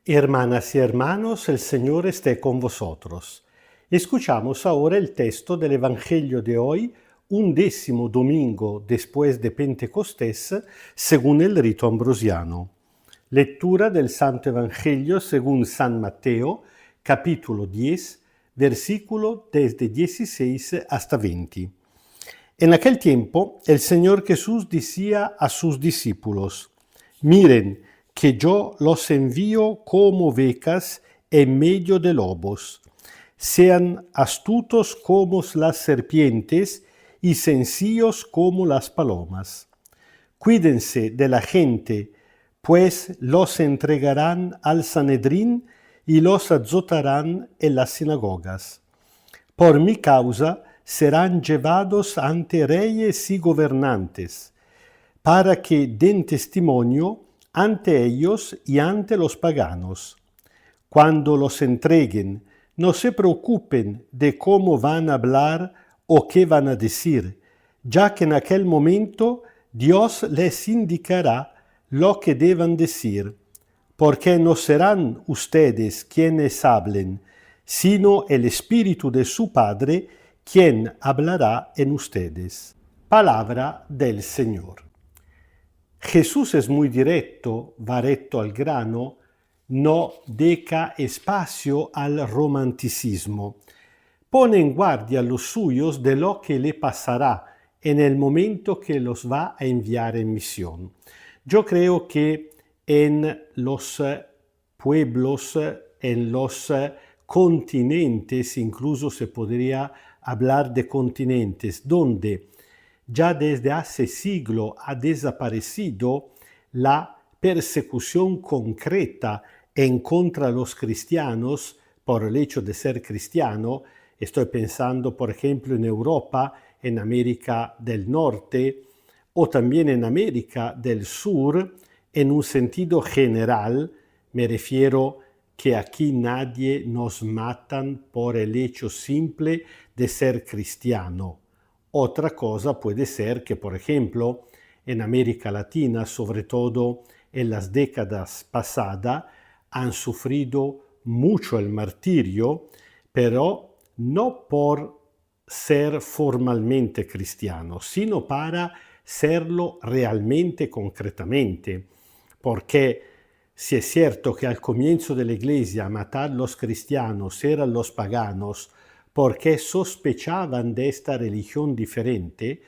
Hermanas y hermanos, el Señor esté con vosotros. Escuchamos ahora el texto del Evangelio de hoy, 11º domingo después de Pentecostés, según el rito ambrosiano. Lectura del Santo Evangelio según San Mateo, capítulo 10, versículo desde 16 hasta 20. En aquel tiempo, el Señor Jesús decía a sus discípulos: miren, que yo los envío como ovejas en medio de lobos. Sean astutos como las serpientes y sencillos como las palomas. Cuídense de la gente, pues los entregarán al Sanedrín y los azotarán en las sinagogas. Por mi causa serán llevados ante reyes y gobernantes, para que den testimonio ante ellos y ante los paganos. Cuando los entreguen, no se preocupen de cómo van a hablar o qué van a decir, ya que en aquel momento Dios les indicará lo que deban decir, porque no serán ustedes quienes hablen, sino el Espíritu de su Padre quien hablará en ustedes. Palabra del Señor. Jesús es muy directo, va recto al grano, no deja espacio al romanticismo. Pone en guardia a los suyos de lo que le pasará en el momento que los va a enviar en misión. Yo creo que en los pueblos, en los continentes, incluso se podría hablar de continentes, donde ya desde hace siglo ha desaparecido la persecución concreta en contra de los cristianos por el hecho de ser cristiano. Estoy pensando, por ejemplo, en Europa, en América del Norte o también en América del Sur, en un sentido general. Me refiero que aquí nadie nos matan por el hecho simple de ser cristiano. Otra cosa puede ser que, por ejemplo, en América Latina, sobre todo en las décadas pasadas, han sufrido mucho el martirio, pero no por ser formalmente cristianos, sino para serlo realmente concretamente. Porque si es cierto que al comienzo de la Iglesia matar a los cristianos eran los paganos, porque sospechaban de esta religión diferente.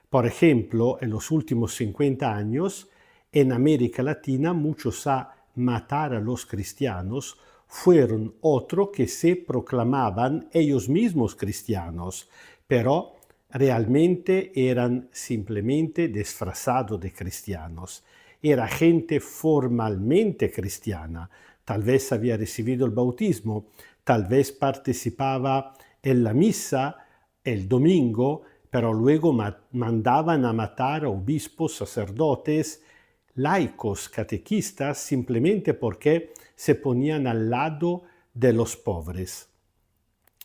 Por ejemplo, en los últimos 50 años, en América Latina, muchos a matar a los cristianos fueron otros que se proclamaban ellos mismos cristianos, pero realmente eran simplemente disfrazados de cristianos. Era gente formalmente cristiana, tal vez había recibido el bautismo, tal vez participaba en la misa el domingo, pero luego mandaban a matar a obispos, sacerdotes, laicos, catequistas, simplemente porque se ponían al lado de los pobres.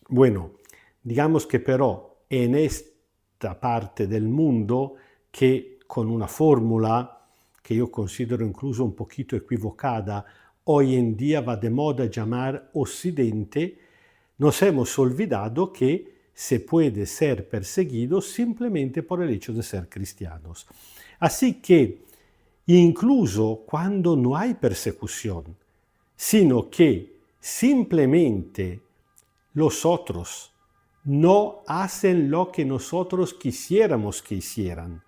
Bueno, digamos que pero en esta parte del mundo, que con una fórmula que yo considero incluso un poquito equivocada, hoy en día va de moda llamar Occidente, nos hemos olvidado que se puede ser perseguido simplemente por el hecho de ser cristianos. Así que, incluso cuando no hay persecución, sino que simplemente los otros no hacen lo que nosotros quisiéramos que hicieran,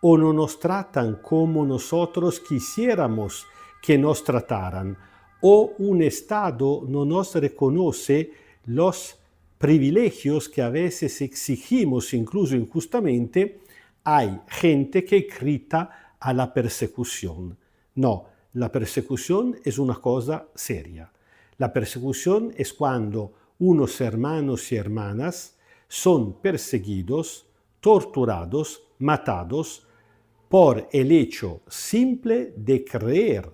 o no nos tratan como nosotros quisiéramos que nos trataran, o un Estado no nos reconoce los privilegios que a veces exigimos incluso injustamente, hay gente que grita a la persecución. No, la persecución es una cosa seria. La persecución es cuando unos hermanos y hermanas son perseguidos, torturados, matados por el hecho simple de creer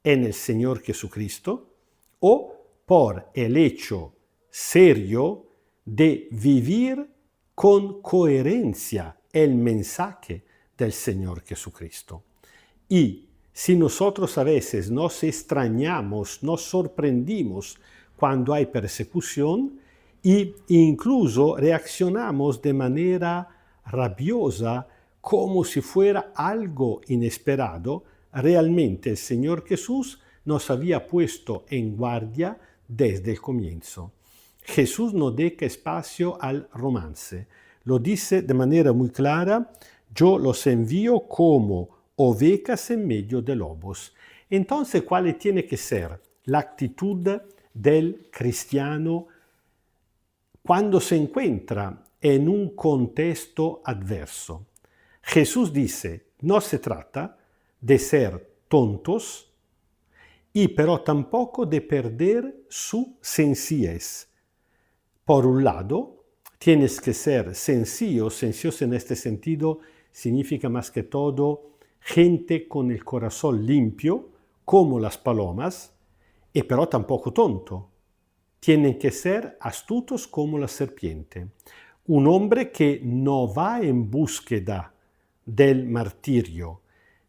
en el Señor Jesucristo o por el hecho serio de vivir con coherencia el mensaje del Señor Jesucristo. Y Si nosotros a veces nos extrañamos, nos sorprendimos cuando hay persecución e incluso reaccionamos de manera rabiosa como si fuera algo inesperado, realmente el Señor Jesús nos había puesto en guardia desde el comienzo. Jesús no deja espacio al romance. Lo dice de manera muy clara: yo los envío como ovejas en medio de lobos. Entonces, ¿cuál tiene que ser la actitud del cristiano cuando se encuentra en un contexto adverso? Jesús dice: no se trata de ser tontos y pero tampoco de perder su sencillez. Por un lado, tienes que ser sencillo. Sencillos en este sentido significa más que todo gente con el corazón limpio, como las palomas, y pero tampoco tonto. Tienen que ser astutos como la serpiente. Un hombre que no va en búsqueda del martirio,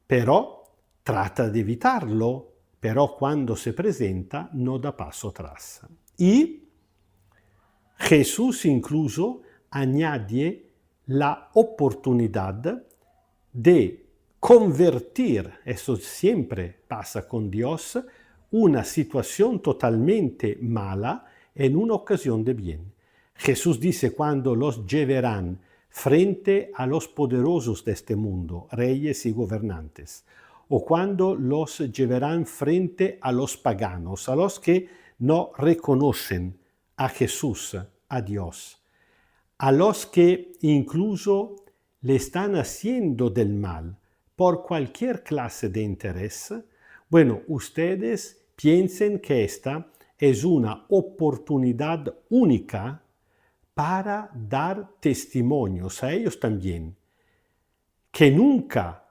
pero trata de evitarlo, pero cuando se presenta no da paso atrás. Y Jesús incluso añade la oportunidad de convertir, eso siempre pasa con Dios, una situación totalmente mala en una ocasión de bien. Jesús dice: cuando los llevarán frente a los poderosos de este mundo, reyes y gobernantes, o cuando los llevarán frente a los paganos, a los que no reconocen a Jesús, a Dios, a los que incluso le están haciendo del mal por cualquier clase de interés. Bueno, ustedes piensen que esta es una oportunidad única para dar testimonios a ellos también, que nunca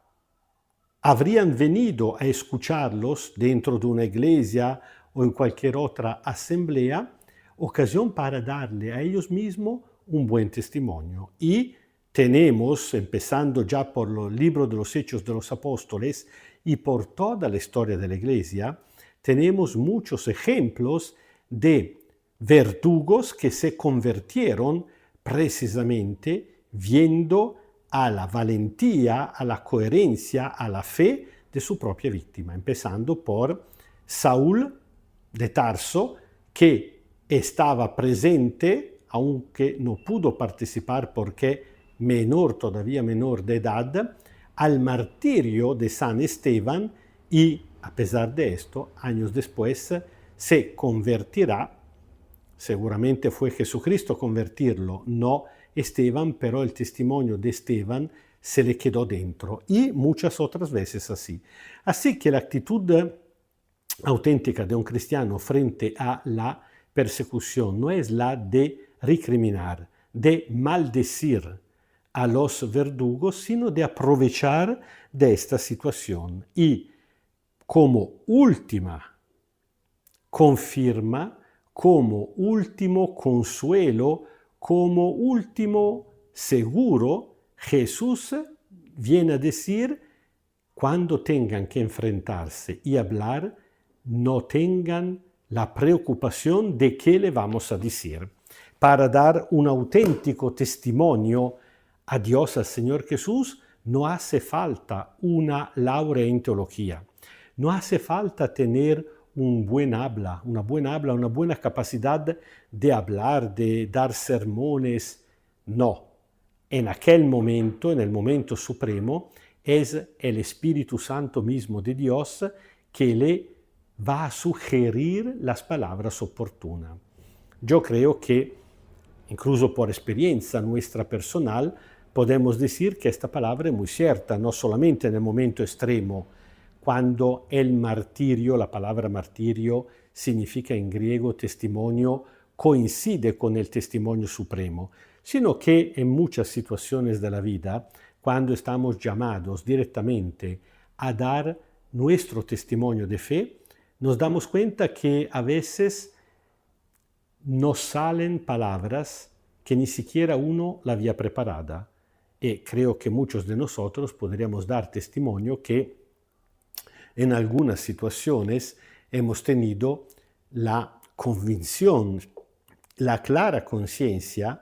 habrían venido a escucharlos dentro de una iglesia o en cualquier otra asamblea, ocasión para darle a ellos mismos un buen testimonio. Y tenemos, empezando ya por el libro de los Hechos de los Apóstoles y por toda la historia de la iglesia, tenemos muchos ejemplos de verdugos que se convirtieron precisamente viendo a la valentía, a la coherencia, a la fe de su propia víctima, empezando por Saúl de Tarso, que estaba presente, aunque no pudo participar porque todavía menor de edad, al martirio de San Esteban, y a pesar de esto, años después, se convertirá. Seguramente fue Jesucristo convertirlo, no Esteban, pero el testimonio de Esteban se le quedó dentro, y muchas otras veces así. Así que la actitud auténtica de un cristiano frente a la persecución no es la de recriminar, de maldecir a los verdugos, sino de aprovechar de esta situación y como última confirma, como último consuelo, como último seguro, Jesús viene a decir: cuando tengan que enfrentarse y hablar, no tengan la preocupación de qué le vamos a decir. Para dar un auténtico testimonio a Dios, al Señor Jesús, no hace falta una laurea en teología, no hace falta tener una buena capacidad de hablar, de dar sermones. No, en aquel momento, en el momento supremo, es el Espíritu Santo mismo de Dios que le va a sugerir las palabras oportunas. Yo creo que, incluso por experiencia nuestra personal, podemos decir que esta palabra es muy cierta, no solamente en el momento extremo, cuando el martirio, la palabra martirio significa en griego testimonio, coincide con el testimonio supremo, sino que en muchas situaciones de la vida, cuando estamos llamados directamente a dar nuestro testimonio de fe, nos damos cuenta que a veces nos salen palabras que ni siquiera uno la había preparada. Y creo que muchos de nosotros podríamos dar testimonio que en algunas situaciones hemos tenido la convicción, la clara conciencia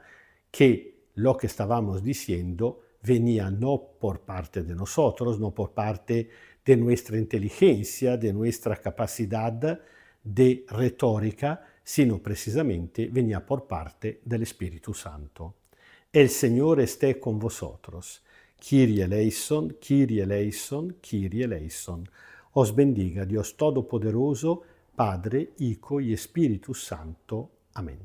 que lo que estábamos diciendo venía no por parte de nosotros, no por parte de nuestra inteligencia, de nuestra capacidad de retórica, sino precisamente venía por parte del Espíritu Santo. El Señor esté con vosotros. Kyrie eleison, Kyrie eleison, Kyrie eleison. Os bendiga Dios Todopoderoso, Padre, Hijo y Espíritu Santo. Amén.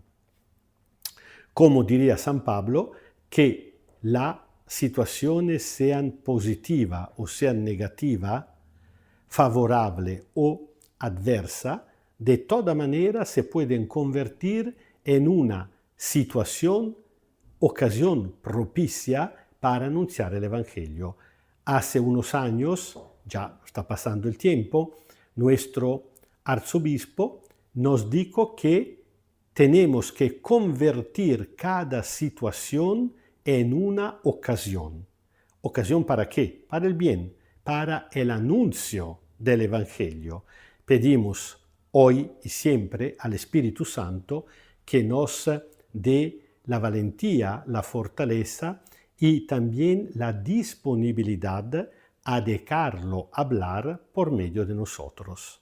Como diría San Pablo, que las situaciones sean positiva o sean negativa, favorable o adversa, de toda manera se pueden convertir en una situación, ocasión propicia para anunciar el Evangelio. Hace unos años, ya está pasando el tiempo, nuestro arzobispo nos dijo que tenemos que convertir cada situación en una ocasión. ¿Ocasión para qué? Para el bien, para el anuncio del Evangelio. Pedimos hoy y siempre al Espíritu Santo que nos dé la valentía, la fortaleza y también la disponibilidad a dejarlo hablar por medio de nosotros.